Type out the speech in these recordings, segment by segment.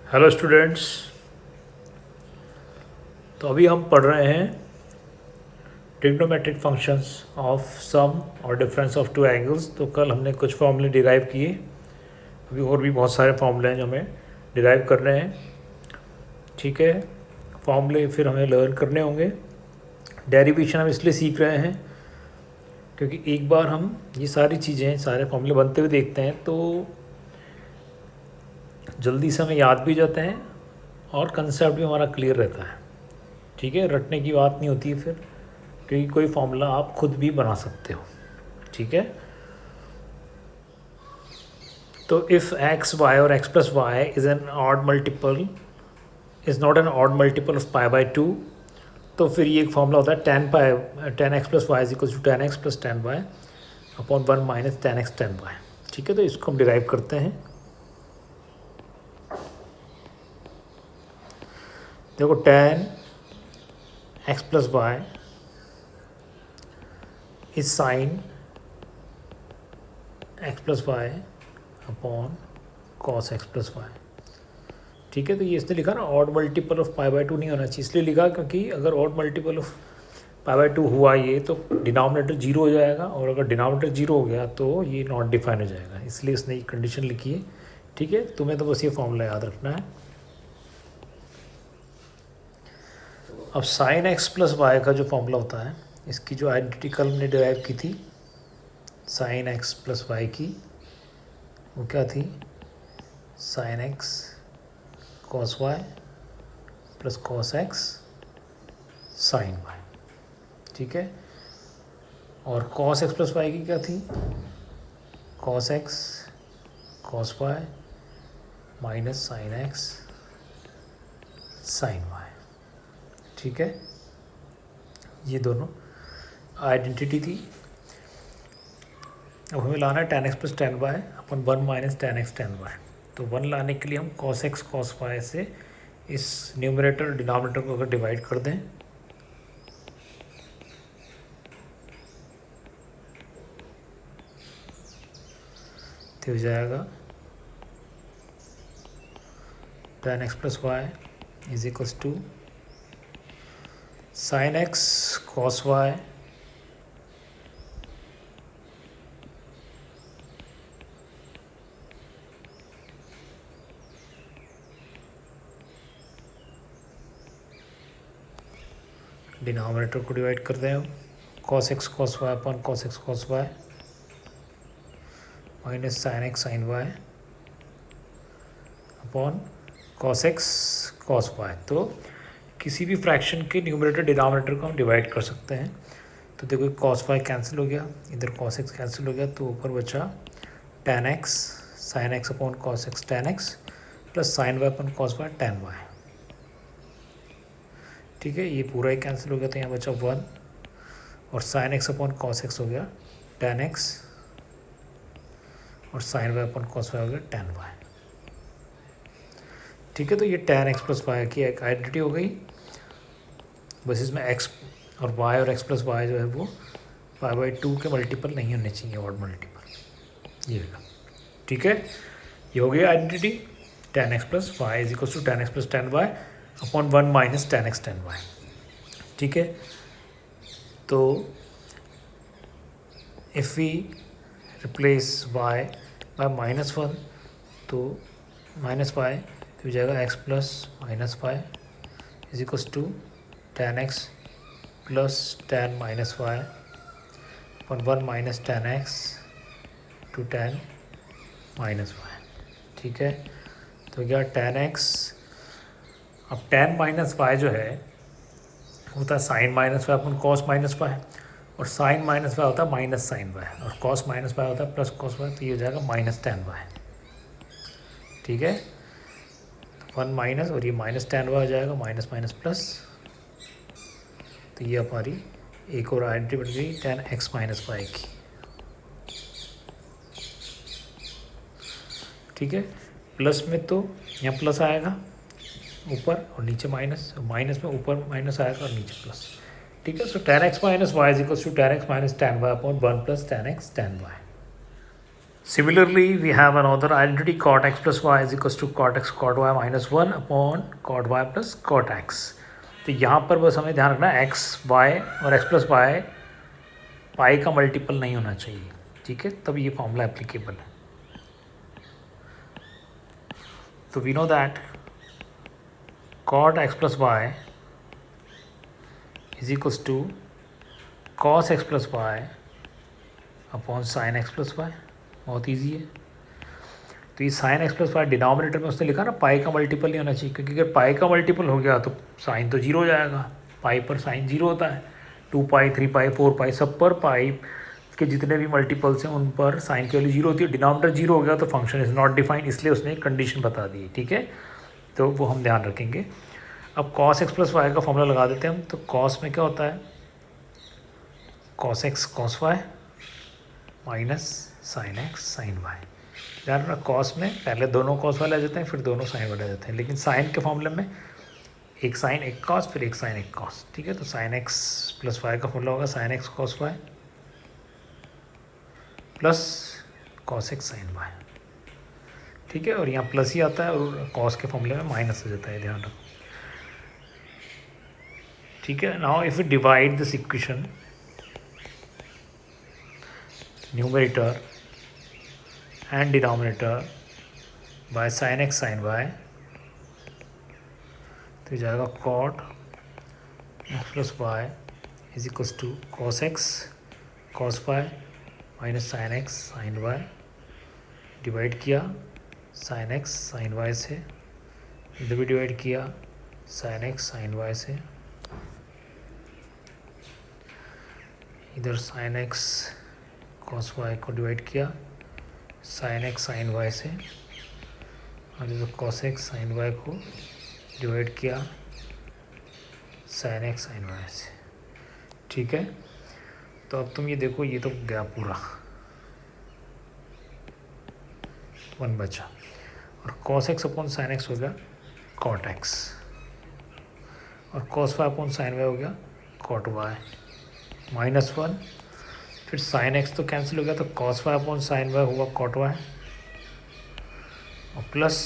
Hello students. तो अभी हम पढ़ रहे हैं ट्रिग्नोमेट्रिक फंक्शंस ऑफ सम और डिफरेंस ऑफ टू एंगल्स। तो कल हमने कुछ फॉर्मूले डिराइव किए, अभी और भी बहुत सारे फॉर्मूले हैं जो हमें डिराइव कर रहे हैं। ठीक है, फॉर्मूले फिर हमें लर्न करने होंगे। डेरिवेशन हम इसलिए सीख रहे हैं क्योंकि एक बार हम ये सारी चीज़ें, सारे फॉर्मूले बनते हुए देखते हैं तो जल्दी से हमें याद भी जाते हैं और कंसेप्ट भी हमारा क्लियर रहता है। ठीक है, रटने की बात नहीं होती है फिर, क्योंकि कोई फॉर्मूला आप खुद भी बना सकते हो। ठीक है, तो इफ़ एक्स वाई और x plus y is an odd multiple, is not an odd multiple of pi by two, तो फिर ये एक फॉर्मूला होता है ten x plus y is equal to ten x plus ten y upon one minus ten x ten y. ठीक है, तो इसको हम डिराइव करते हैं। देखो, tan x plus y is sine x plus y upon cos x plus y. ठीक है, तो ये इसने लिखा ना odd multiple of pi by two नहीं होना चाहिए, इसलिए लिखा क्योंकि अगर odd multiple of pi by two हुआ ये तो डिनोमिनेटर जीरो हो जाएगा, और अगर डिनोमिनेटर जीरो हो गया तो ये नॉट डिफाइन हो जाएगा, इसलिए इसने ये कंडीशन लिखी है। ठीक है, तुम्हें तो बस ये फॉर्मूला याद रखना है। अब साइन एक्स प्लस वाई का जो फॉर्मूला होता है, इसकी जो आइडेंटिटी कल हमने डिराइव की थी साइन एक्स प्लस वाई की, वो क्या थी? Sine x cos y plus cos x sine y. ठीक है, और कॉस एक्स प्लस वाई की क्या थी? Cos x cos y minus sine x sine y. ठीक है, ये दोनों आइडेंटिटी थी। अब हमें लाना है ten x plus ten y upon one minus ten x ten y. तो वन लाने के लिए हम कॉस एक्स कॉस वाई से इस न्यूमरेटर डिनोमिनेटर को अगर डिवाइड कर दें तो हो जाएगा ten x plus y is equals to sine x cos y denominator को डिवाइड कर दें हम cos x cos y upon cos x cos y minus sine x sine y upon cos x cos y. तो किसी भी fraction के numerator denominator को हम डिवाइड कर सकते हैं। तो देखो कॉस वाई कैंसिल हो गया, इधर कॉस एक्स कैंसिल हो गया, तो ऊपर बचा tan x sine x upon cos x tan x plus sine y upon cos y tan y. ठीक है, ये पूरा ही कैंसिल हो गया, तो यहाँ बचा वन, और sine x upon cos x हो गया टेन एक्स, और sine y upon cos y हो गया टेन वाई। ठीक है, तो ये टेन एक्स प्लस वाई की एक आइडेंटिटी हो गई। बस इसमें एक्स और वाई और एक्स प्लस वाई जो है वो पाई बाई टू के मल्टीपल नहीं होने चाहिए, ऑड मल्टीपल ये होगा। ठीक है, ये हो गया identity tan x plus y is equal to ten x plus ten y upon one minus ten x ten y. ठीक है, तो if we replace y by minus one तो माइनस वाई हो जाएगा x plus minus y is equals to ten x plus tan minus y upon one minus ten x to tan minus y. ठीक है, तो क्या tan x, अब tan minus Y जो है होता है sign minus y upon cos minus Y, और साइन माइनस वाई होता है माइनस साइन वाई, और कॉस माइनस वाई होता है प्लस कॉस वाई, तो ये हो जाएगा माइनस टेन वाई। ठीक है, वन माइनस और ये माइनस टेन वाई हो जाएगा, माइनस माइनस प्लस, तो ये हमारी एक और आइडेंटिटी बन गई टेन एक्स माइनस वाई की। ठीक है, प्लस में तो यहाँ प्लस आएगा ऊपर और नीचे माइनस, माइनस में ऊपर माइनस आएगा और नीचे प्लस। ठीक है, so ten x minus y is equal to ten x minus ten y upon one plus ten x ten y. Similarly, we have another identity cot x plus y is equals to cot x cot y minus 1 upon cot y plus cot x. तो यहाँ पर बस हमें ध्यान रखना है x y और x plus y पाई का मल्टीपल नहीं होना चाहिए, ठीक है, तब ये फॉर्मूला एप्लीकेबल है. तो we know that cot x plus y is equals to cos x plus y upon sin x plus y. बहुत ईजी है. तो ये sin x plus y denominator में उसने लिखा ना पाई का मल्टीपल नहीं होना चाहिए, क्योंकि अगर पाई का मल्टीपल हो गया तो साइन तो जीरो हो जाएगा. पाई पर साइन जीरो होता है. 2 पाई 3 पाई 4 पाई सब पर पाई के जितने भी मल्टीपल्स हैं उन पर साइन की वैल्यू जीरो होती है. डिनोमिनेटर जीरो हो गया तो फंक्शन इज़ नॉट डिफाइंड, इसलिए उसने एक कंडीशन बता दी, ठीक है. तो वो हम ध्यान रखेंगे. अब cos x प्लस वाई का फॉर्मूला लगा देते हैं हम. तो cos में क्या होता है, cos x cos y minus sin x sin y. ध्यान रखना cos में पहले दोनों cos वाले आ जाते हैं, फिर दोनों sin वाले आ जाते हैं, लेकिन sin के फॉर्मूले में एक sin एक cos फिर एक sin एक cos, ठीक है. तो sin x प्लस वाई का फॉर्मूला होगा sin x cos y plus cos x sin y, ठीक है. और यहाँ प्लस ही आता है और cos के फॉर्मूले में माइनस हो जाता है, ध्यान रखो, ठीक है. Now if you divide this equation numerator and denominator by sin x sin y, तो जाएगा cot x plus y is equals to cos x cos y minus sin x sin y. Divide किया sin x sin y से, इधर भी divide किया sin x sin y से, इधर sin x cos y को डिवाइड किया sin x sin y से, और इधर cos x sin y को डिवाइड किया sin x sin y से, ठीक है. तो अब तुम ये देखो, ये तो गया पूरा 1 बचा, और cos x upon sin x हो गया cot x, और cos y upon sin y हो गया cot y माइनस 1. फिर sin x तो कैंसिल हो गया, तो cos y upon sin y हुआ cot y, और प्लस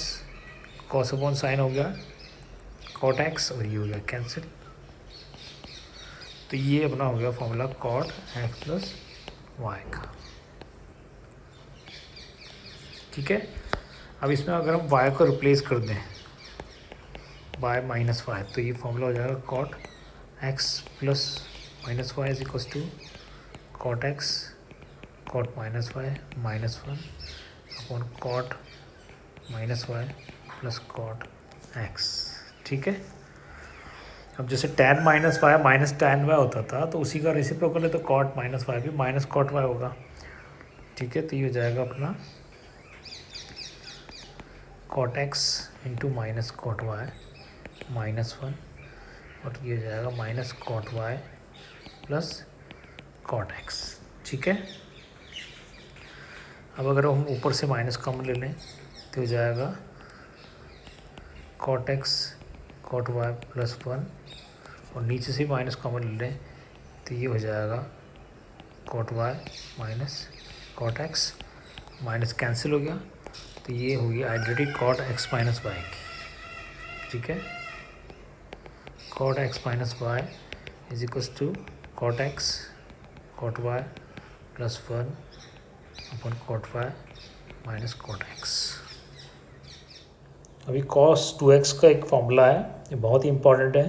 cos अपॉन sin हो गया cot x, और ये हो गया कैंसिल. तो ये अपना हो गया formula cot x plus y का, ठीक है. अब इसमें अगर हम y को रिप्लेस कर दें बाय माइनस वाई, तो ये फॉर्मूला हो जाएगा cot x plus minus y is equals to cot x cot minus y minus 1 upon cot minus y plus cot x, ठीक है. अब जैसे tan minus y minus tan y होता था, तो उसी का रेसिप्रोकल है, तो cot माइनस वाई भी माइनस cot वाई होगा, ठीक है. तो ये हो जाएगा अपना cot x into minus cot y minus 1, और ये हो जाएगा minus cot y plus cot x, ठीक है. अब अगर हम ऊपर से माइनस कॉमन ले लें तो हो जाएगा cot x cot y plus 1, और नीचे से माइनस कॉमन ले लें तो ये हो जाएगा cot y minus cot x, minus cancel हो गया, तो ये होगी identity cot x minus y की, ठीक है. cot x minus y is equals to cot x cot y plus 1 upon cot y minus cot x. अभी cos 2x का एक फॉर्मूला है, ये बहुत ही इंपॉर्टेंट है,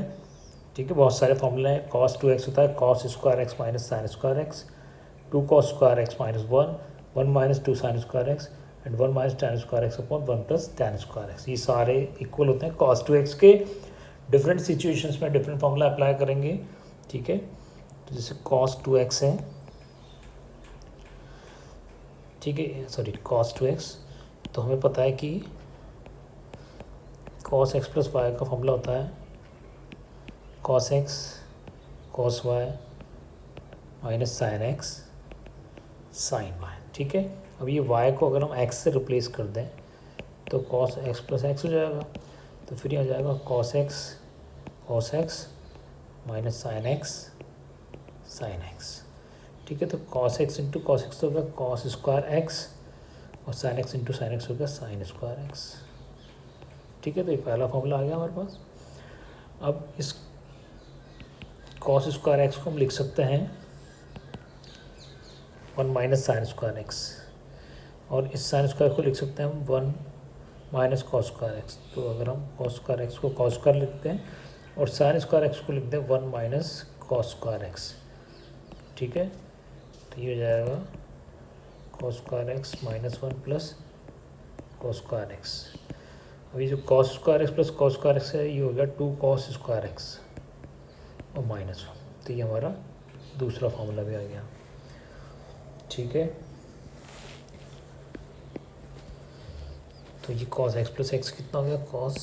ठीक है. बहुत सारे फॉर्मूले हैं. cos 2x होता है cos square x minus sine square x, 2 cos square x minus 1 1 minus 2 sine square x and 1 minus tan square x upon 1 plus tan square x. ये सारे इक्वल होते हैं. cos 2x के डिफरेंट सिचुएशंस में different formula apply करेंगे, ठीक है. तो जैसे cos 2x है, ठीक है, सॉरी cos 2x, तो हमें पता है कि cos x प्लस वाई का फॉर्मूला होता है cos x cos y minus sine x sine y, ठीक है. अब ये y को अगर हम x से रिप्लेस कर दें तो cos x प्लस x हो जाएगा, तो फिर ये हो जाएगा cos x minus sine x sine x, ठीक है. तो cos x into cos x तो होगा cos स्क्वायर x और sine x into sine x हो गया साइन स्क्वायर एक्स। ठीक है, तो ये पहला फॉर्मूला आ गया हमारे पास। अब इस कॉस स्क्वायर एक्स को हम लिख सकते हैं 1 माइनस साइन स्क्वायर एक्स, और इस साइन स्क्वायर को लिख सकते हैं हम 1 माइनस कॉस स्क्वायर एक्स। तो अगर हम कॉस स्क्वायर एक्स को कॉस स्क्वायर लिखते हैं और साइन स्क्वायर एक्स को लिखते हैं 1 माइनस कॉस स्क्वायर एक्स। ठीक है, तो ये हो जाएगा cos square x minus 1 plus cos square x. अभी जो cos square x plus cos square x है ये हो गया 2 कॉस स्क्वायर एक्स और माइनस 1। तो ये हमारा दूसरा फॉर्मूला भी आ गया। ठीक है, तो ये कॉस एक्स प्लस एक्स कितना हो गया कॉस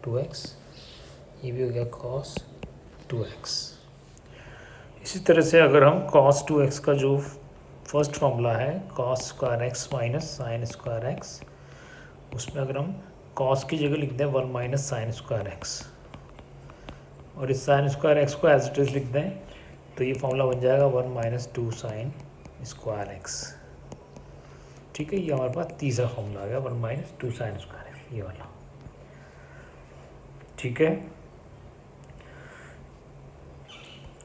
2x, ये भी हो गया कॉस 2x। इसी तरह से अगर हम कॉस 2x का जो फर्स्ट फॉर्मूला है cos square x minus sign square x, उसमें अगर हम कॉस की जगह लिख दें 1 माइनस साइन स्क्वायर एक्स और इस साइन स्क्वायर एक्स को एज इट इज लिख दें, तो ये फॉर्मूला बन जाएगा 1 माइनस 2 साइन स्क्वायर एक्स। ठीक है, ये हमारे पास तीसरा फॉर्मूला आ गया 1 माइनस 2 साइन स्क्वायर एक्स, ये वाला। ठीक है,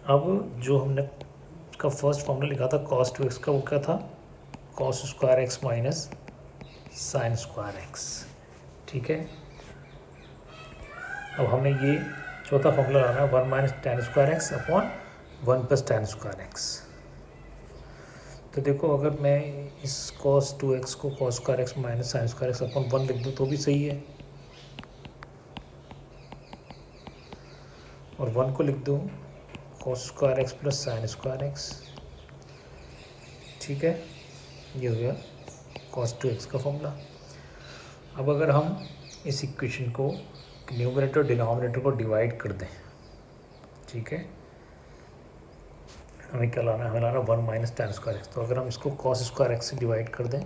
अब जो हमने का फर्स्ट फॉर्मूला लिखा था कॉस 2x का, वो क्या था cos square x minus sign square x. ठीक है, अब हमें ये चौथा फॉर्मूला लाना है 1 minus tan square x upon 1 plus tan square x. तो देखो अगर मैं इस cos 2x को cos square x minus sign square x upon 1 लिख दूँ तो भी सही है, और 1 को लिख दूँ cos square x plus sign square x. ठीक है, ये हो गया cos 2x का फॉर्मूला। अब अगर हम इस इक्वेशन को न्यूमरेटर डिनोमिनेटर को डिवाइड कर दें, ठीक है, हमें क्या लाना है, हमें लाना 1 माइनस टेन स्क्वायर एक्स। तो अगर हम इसको कॉस स्क्वायर एक्स से डिवाइड कर दें,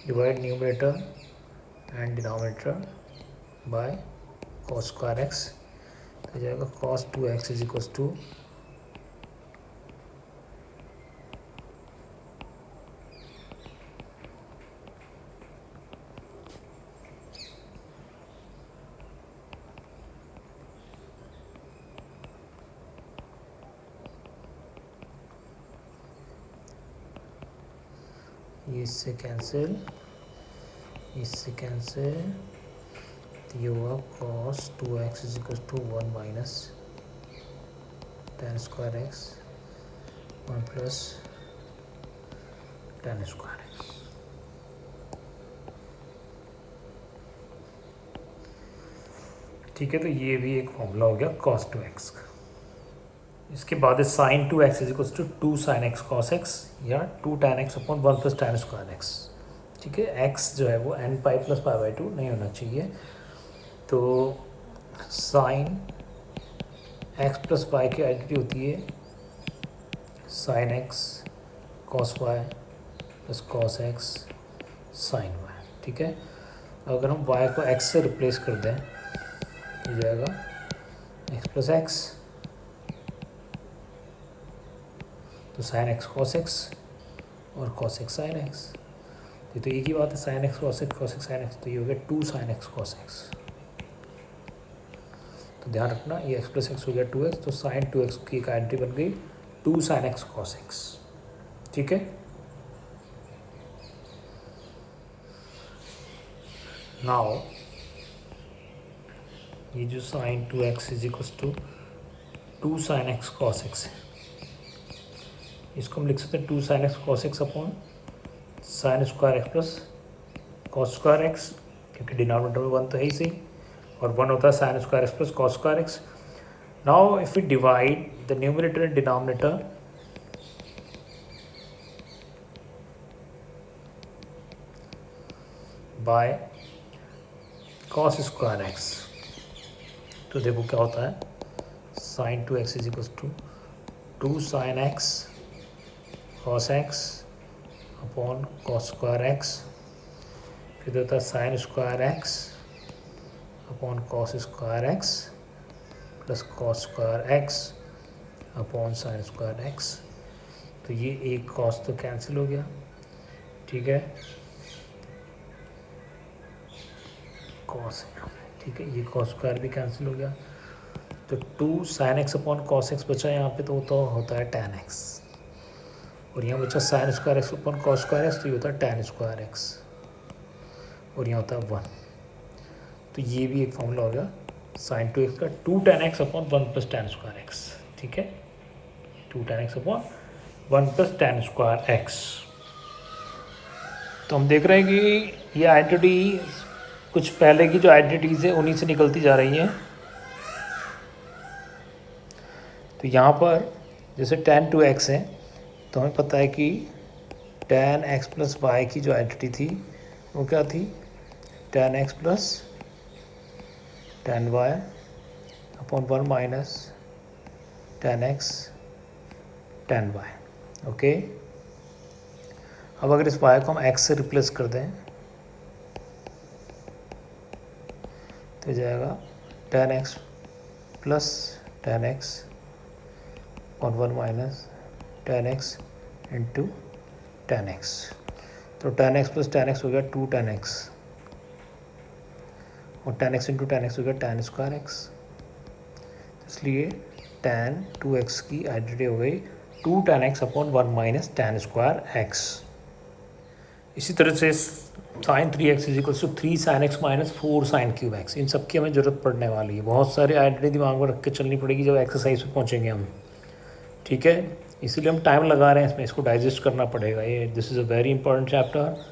divide numerator and denominator by cos square x, हो जाएगा cos 2x is equals to इससे कैंसिल, इससे कैंसिल, ये हुआ cos 2x is equal to 1 minus tan square x 1 plus tan square x. ठीक है, तो ये भी एक फॉर्मूला हो गया cos 2x का। इसके बाद है sine 2x is equal to 2 sine x cos x या 2 tan x upon 1 plus tan square x. ठीक है, x जो है वो n pi plus pi by 2 नहीं होना चाहिए। तो साइन x प्लस वाई की आइडेंटिटी होती है sine x cos y plus cos x sine y. ठीक है, अगर हम y को x से रिप्लेस कर दें हो जाएगा x प्लस एक्स, तो साइन एक्स कॉस एक्स और कॉस एक्स साइन एक्स। ये तो एक ही बात है, sine x cos x sine x, तो ये हो गया 2 साइन एक्स कॉस एक्स। तो ध्यान रखना ये x प्लस एक्स हो गया 2x, तो साइन 2x की एक आइडेंटिटी बन गई 2 साइन एक्स कॉस एक्स। ठीक है, नाउ ये जो sine 2x is equal to 2 sine x cos x है, इसको हम लिख सकते हैं 2 sine x cos x upon sine square x plus cos square x, क्योंकि डिनोमिनेटर में 1 तो है ही सही, और 1 होता है sine square x plus cos square x. Now if we divide the numerator and denominator by cos square x, तो देखो क्या होता है, sine 2x is equal to 2 sine x cos x upon cos square x, फिर होता है sine square x upon cos square x plus cos square x upon sine square x. तो ये एक कॉस तो कैंसिल हो गया, ठीक है, कॉस, ठीक है, ये कॉस स्क्वायर भी कैंसिल हो गया, तो 2 sine x upon cos x बचा यहाँ पे, तो होता है tan x, और यहाँ बचा sign square x upon cos square x, तो ये होता है tan स्क्वायर एक्स, और यहाँ होता है 1। तो ये भी एक फॉर्मूला हो गया साइन 2x का, 2 tan x upon 1 plus tan square x, ठीक है, 2 tan x upon 1 plus tan square x. तो हम देख रहे हैं कि ये आइडेंटिटी कुछ पहले की जो आइडेंटिटीज़ है उन्हीं से निकलती जा रही हैं। तो यहाँ पर जैसे tan 2x है, तो हमें पता है कि tan x प्लस वाई की जो आइडेंटिटी थी वो क्या थी, tan x plus tan y upon 1 minus tan x tan y, okay. अब अगर इस y को हम x से रिप्लेस कर दें तो जाएगा tan x plus tan x upon 1 minus tan x into tan x, तो tan x plus tan x हो गया 2 tan x, और tan x into tan x हो गया tan स्क्वायर एक्स, इसलिए tan 2x की आइडेंटिटी हो गई 2 tan x upon 1 minus tan square x. इसी तरह से sine 3x is equal to 3 sine x minus 4 sine cube x, इन सब की हमें ज़रूरत पड़ने वाली है, बहुत सारी आइडेंटिटी दिमाग में रख के चलनी पड़ेगी जब एक्सरसाइज पे पहुँचेंगे हम, ठीक है। इसीलिए हम टाइम लगा रहे हैं इसमें, इसको डाइजेस्ट करना पड़ेगा, ये this is a very important chapter,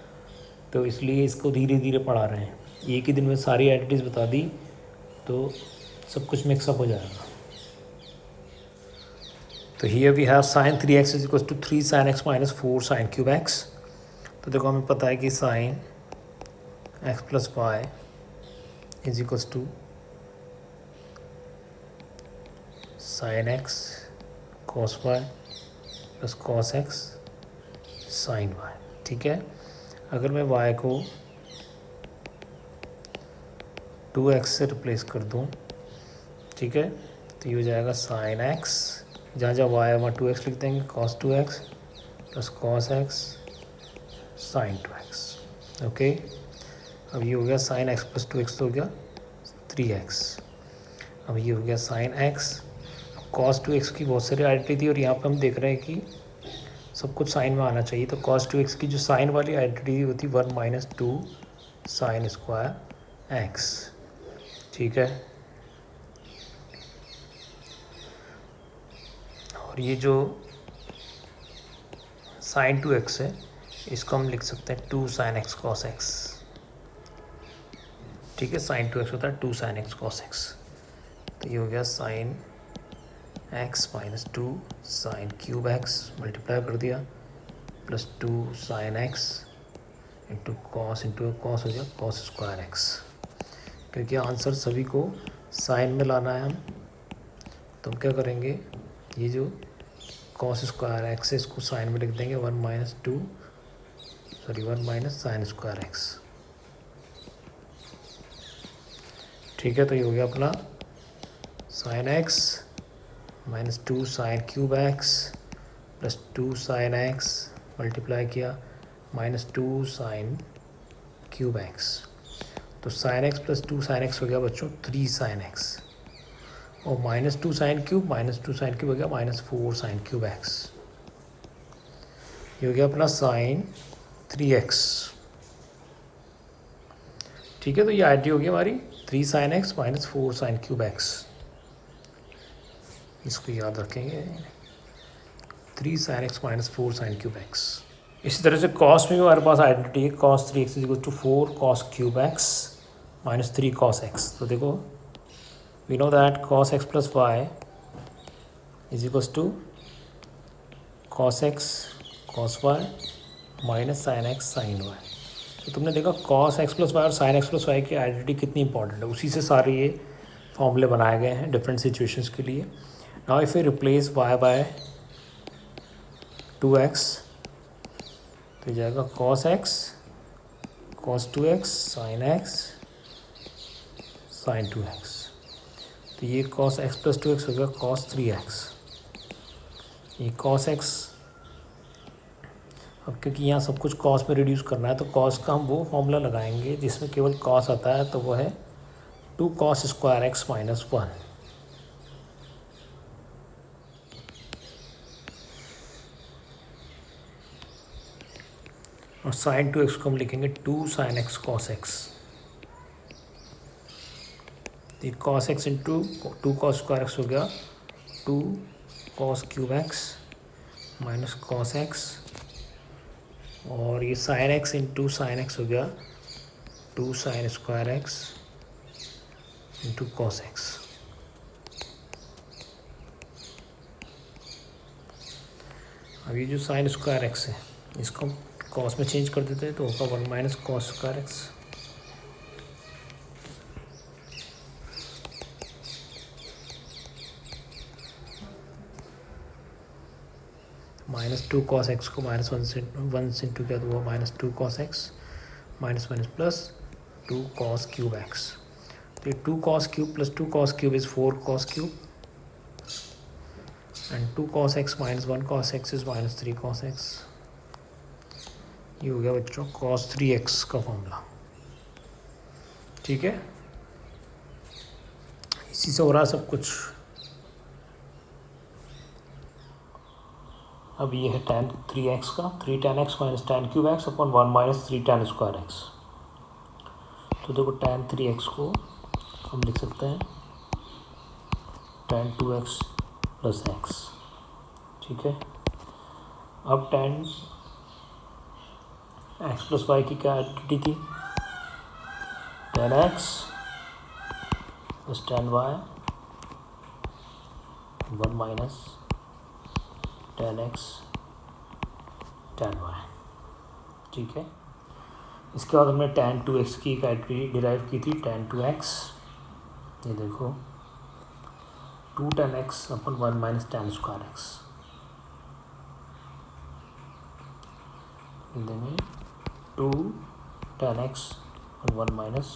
तो इसलिए इसको धीरे धीरे पढ़ा रहे हैं। एक ही दिन में सारी आइडेंटिटीज़ बता दी तो सब कुछ मिक्सअप हो जाएगा। तो here we have sine 3x is equal to 3 sine x minus 4 sine cube x। तो देखो हमें पता है कि sine x plus y is equal to sine x cos y plus cos x sine y, ठीक है। अगर मैं y को 2x से रिप्लेस कर दूं, ठीक है, तो ये हो जाएगा साइन x, जहाँ जहाँ y है वहाँ 2x लिख देंगे, cos 2x plus cos x sine 2x, okay. अब ये हो गया साइन x प्लस 2x, तो हो गया 3x। अब ये हो गया साइन x, cos 2x की बहुत सारी आइडेंटिटी थी, और यहाँ पे हम देख रहे हैं कि सब कुछ साइन में आना चाहिए, तो cos 2x की जो साइन वाली आइडेंटिटी होती 1 माइनस 2 साइन स्क्वायर एक्स, ठीक है। और ये जो साइन 2x है इसको हम लिख सकते हैं 2 साइन x cos x, ठीक है, साइन 2x होता है 2 साइन x cos x, तो ये हो गया sine x minus 2 sine cube x multiply कर दिया plus 2 sine x into cos हो गया कॉस स्क्वायर x, क्योंकि आंसर सभी को साइन में लाना है हम, तो हम क्या करेंगे, ये जो कॉस स्क्वायर एक्स है इसको साइन में लिख देंगे 1 माइनस साइन स्क्वायर एक्स, ठीक है। तो ये हो गया अपना sign x minus 2 sine cube x plus 2 sine x multiply किया माइनस 2 साइन क्यूब एक्स, तो sign x plus 2 sine x हो गया बच्चों 3 साइन एक्स, और माइनस 2 साइन क्यूब हो गया माइनस 4 साइन क्यूब एक्स, ये हो गया अपना साइन 3x, ठीक है। तो ये आइडेंटिटी होगी हमारी 3 sine x minus 4 sine cube x, इसको याद रखेंगे 3 sine x minus 4 sine cube x. इसी तरह से कॉस में भी हमारे पास आइडेंटिटी है, cos 3x is equal to 4 cos cube x minus 3 cos x. तो देखो we know that cos x plus y is equal to cos x cos y minus sine x sine y. तो तुमने देखा cos x plus Y और sine x plus y की identity कितनी important है, उसी से सारे ये फॉर्मूले बनाए गए हैं डिफरेंट सिचुएशंस के लिए। Now if you replace y by 2x तो ये जाएगा cos x cos 2x sine x sine 2x, तो ये कॉस एक्स प्लस 2x हो गया कॉस 3x, ये कॉस एक्स अब क्योंकि यहाँ सब कुछ कॉस में रिड्यूस करना है तो कॉस का हम वो फॉर्मूला लगाएंगे जिसमें केवल कॉस आता है, तो वो है 2 cos² x - 1। और sin 2x को हम लिखेंगे 2 sin x cos x। तो cos x into 2 cos² x हो गया 2 cos³ x minus cos x, और ये sin x into sin x हो गया 2 sin² x into cos x। अब ये जो sin² x है इसको cos में चेंज कर देते हैं तो होगा 1 minus cos² x -2 cos x को -1 से इंटू किया तो वो -2 cos x minus minus plus 2 cos³ x। तो ये 2 cos³ plus 2 cos³ is 4 cos³ and 2 cos x minus 1 cos x is -3 cos x। ये हो गया बच्चों cos 3x का फॉर्मूला। ठीक है, इसी से हो रहा है सब कुछ। अब ये है tan 3x का 3 tan x minus tan³ x upon 1 minus 3 tan² x। तो देखो tan 3x को हम लिख सकते हैं tan 2x प्लस x। ठीक है, अब tan x प्लस y की क्या आइडेंटिटी थी, tan x plus tan y 1 minus tan x tan y। ठीक है, इसके बाद हमने tan 2x की एक आइडेंटिटी डिराइव की थी tan 2x। ये देखो 2 tan x अपन 1 माइनस tan² x देंगे 2 tan x और 1 माइनस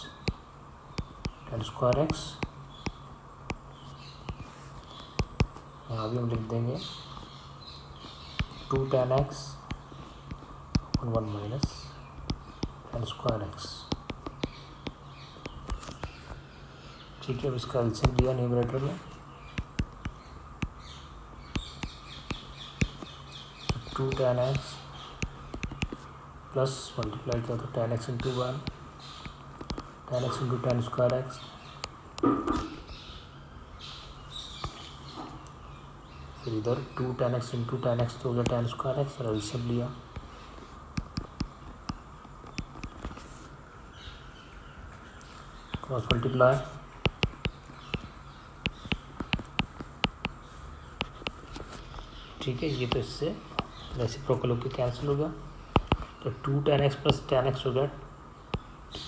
tan² x। यहाँ भी हम लिख देंगे 2 tan x और 1 माइनस tan² x। ठीक है, अब इसका एलसीएम लिया न्यूमरेटर में 2 tan x प्लस मल्टीप्लाई किया तो tan x into 1 tan x into tan² x फिर इधर 2 tan x into tan x तो हो गया tan² x और एलसीएम लिया क्रॉस मल्टीप्लाई ठीक है, ये तो इससे रेसिप्रोकल होकर कैंसिल हो गया। तो 2 tan x plus tan x हो गया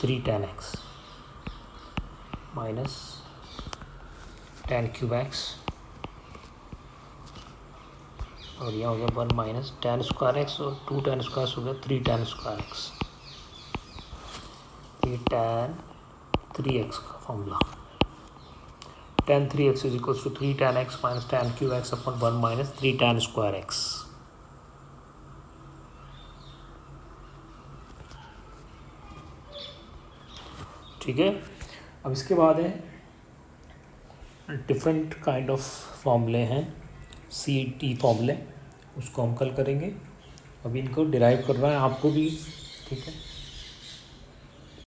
3 tan x minus tan³ x और यहाँ हो गया 1 माइनस tan² x और 2 tan² हो गया 3 tan² x। ये tan 3x का formula tan 3x is equals to 3 tan x minus tan³ x upon 1 minus 3 tan² x। ठीक है, अब इसके बाद है डिफरेंट काइंड ऑफ फॉर्मूले हैं CT फॉर्मूले, उसको हम कल करेंगे। अभी इनको डिराइव करना है आपको भी। ठीक है।